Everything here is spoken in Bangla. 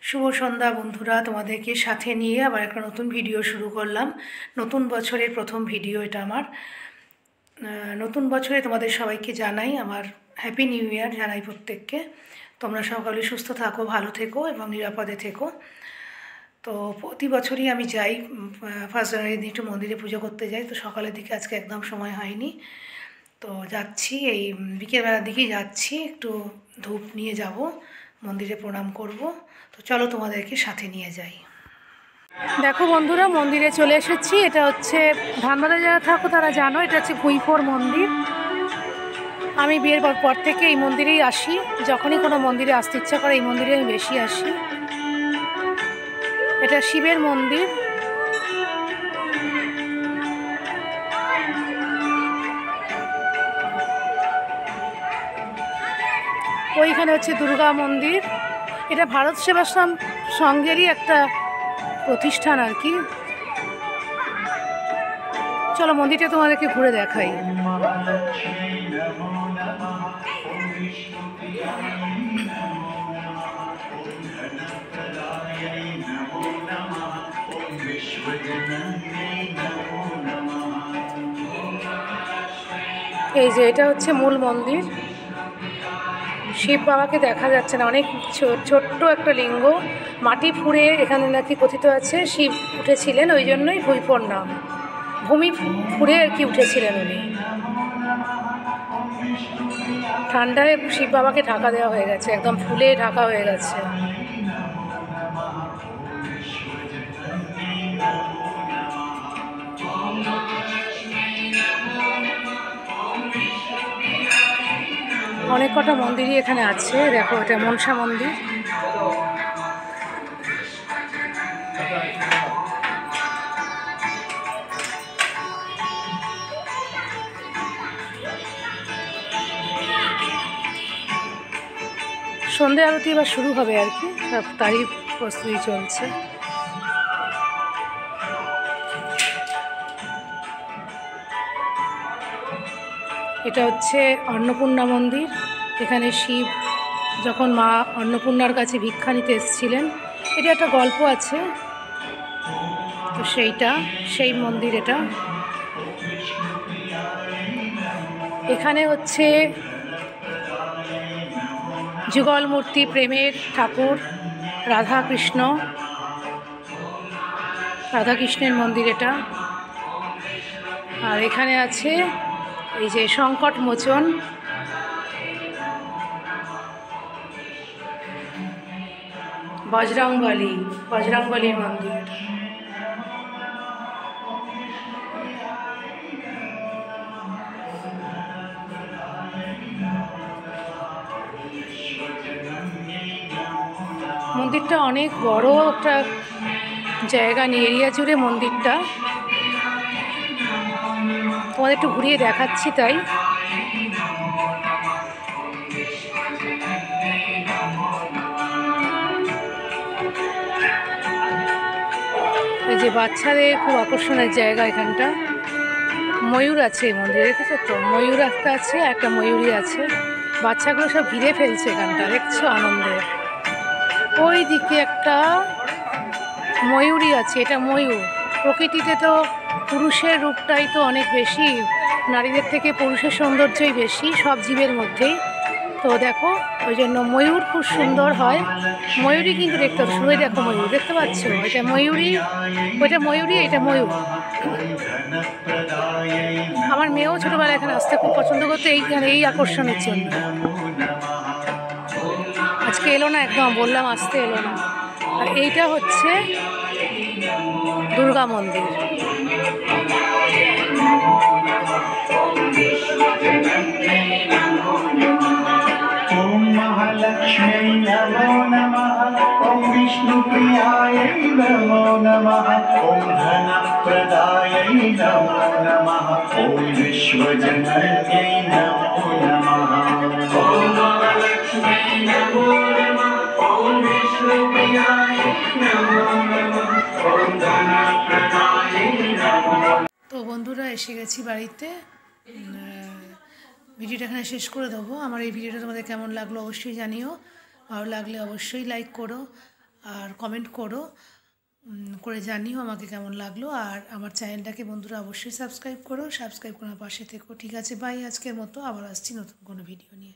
শুভ সন্ধ্যা বন্ধুরা, তোমাদেরকে সাথে নিয়ে আবার একটা নতুন ভিডিও শুরু করলাম। নতুন বছরের প্রথম ভিডিও এটা আমার। নতুন বছরে তোমাদের সবাইকে জানাই আমার হ্যাপি নিউ ইয়ার জানাই প্রত্যেককে। তোমরা সকলে সুস্থ থাকো, ভালো থেকো এবং নিরাপদে থেকো। তো প্রতি বছরই আমি যাই, ফার্স্ট জানুয়ারির দিন একটু মন্দিরে পুজো করতে যাই। তো সকালের দিকে আজকে একদম সময় হয়নি, তো যাচ্ছি, এই বিকেলবেলার দিকেই যাচ্ছি। একটু ধূপ নিয়ে যাব, মন্দিরে প্রণাম করব। তো চলো তোমাদেরকে সাথে নিয়ে যাই। দেখো বন্ধুরা, মন্দিরে চলে এসেছি। এটা হচ্ছে ধানবাদে যারা থাকো তারা জানো, এটা হচ্ছে ভুঁইপোর মন্দির। আমি বিয়ের পর থেকে এই মন্দিরেই আসি। যখনই কোনো মন্দিরে আসতে ইচ্ছা করে এই মন্দিরে আমি বেশি আসি। এটা শিবের মন্দির। ওইখানে হচ্ছে দুর্গা মন্দির। এটা ভারত সেবাশ্রম সংঘেরই একটা প্রতিষ্ঠান আর কি। চলো মন্দিরটা তোমাদেরকে ঘুরে দেখাই। এই যে এটা হচ্ছে মূল মন্দির। শিব বাবাকে দেখা যাচ্ছে না, অনেক ছোট্ট একটা লিঙ্গ, মাটি ফুঁড়ে এখানে নাকি কথিত আছে শিব উঠেছিলেন, ওই জন্যই ভুঁইপোর নাম। ভূমি ফুঁড়ে আর কি উঠেছিলেন উনি। ঠান্ডায় শিব বাবাকে ঢাকা দেওয়া হয়ে গেছে, একদম ফুলে ঢাকা হয়ে গেছে। অনেক কটা মন্দিরই এখানে আছে। দেখো এটা মনসা মন্দির। সন্ধে আরতি এবার শুরু হবে আর কি, সব তারই প্রস্তুতি চলছে। এটা হচ্ছে অন্নপূর্ণা মন্দির। এখানে শিব যখন মা অন্নপূর্ণার কাছে ভিক্ষা নিতে এসেছিলেন, এটা একটা গল্প আছে, তো সেই মন্দির এটা। এখানে হচ্ছে যুগল মূর্তি, প্রেমের ঠাকুর রাধাকৃষ্ণের মন্দির এটা। আর এখানে আছে এই যে সংকট মোচন, বজরংবলীর মন্দির। মন্দিরটা অনেক বড় একটা জায়গা নিয়ে, এরিয়া জুড়ে মন্দিরটা। তোমাদের একটু ঘুরিয়ে দেখাচ্ছি তাই। এই যে বাচ্চাদের খুব আকর্ষণের জায়গা এখানটা। ময়ূর আছে এই মন্দিরে, দেখেছো তো? ময়ূর একটা আছে, একটা ময়ূরী আছে। বাচ্চাগুলো সব ঘিরে ফেলছে এখানটা, দেখছো আনন্দের। ওই দিকে একটা ময়ূরী আছে, এটা ময়ূর। প্রকৃতিতে তো পুরুষের রূপটাই তো অনেক বেশি, নারীদের থেকে পুরুষের সৌন্দর্যই বেশি সব জীবের মধ্যেই। তো দেখো ওই জন্য ময়ূর খুব সুন্দর হয়। ময়ূরী কিন্তু দেখতে হবে, শুয়ে দেখো ময়ূর দেখতে পাচ্ছ? এটা ময়ূরী, ওইটা ময়ূরী, এটা ময়ূর। আমার মেয়েও ছোটোবেলায় এখানে আসতে খুব পছন্দ করতো এই আকর্ষণের জন্য। আজকে এলো না, একদম বললাম আসতে, এলো না। আর এইটা হচ্ছে দুর্গা মন্দির। ओम महालक्ष्मी नमो नमः। ओम विष्णुप्रियायै नमो नमः। ओम धनप्रदायै नमो नमः। ओम विश्वजनन्यै नमो नमः। ओम महालक्ष्मी नमो नमः। ओम विष्णुप्रियायै नमो नमः। ओम धनप्रदायै नमो। তো বন্ধুরা এসে গেছি বাড়িতে। ভিডিওটা এখানে শেষ করে দেবো। আমার এই ভিডিওটা তোমাদের কেমন লাগলো অবশ্যই জানিও। ভালো লাগলে অবশ্যই লাইক করো, আর কমেন্ট করো, করে জানিও আমাকে কেমন লাগলো। আর আমার চ্যানেলটাকে বন্ধুরা অবশ্যই সাবস্ক্রাইব করো, সাবস্ক্রাইব করার পাশে থেকো। ঠিক আছে, বাই, আজকের মতো আবার আসছি নতুন কোনো ভিডিও নিয়ে।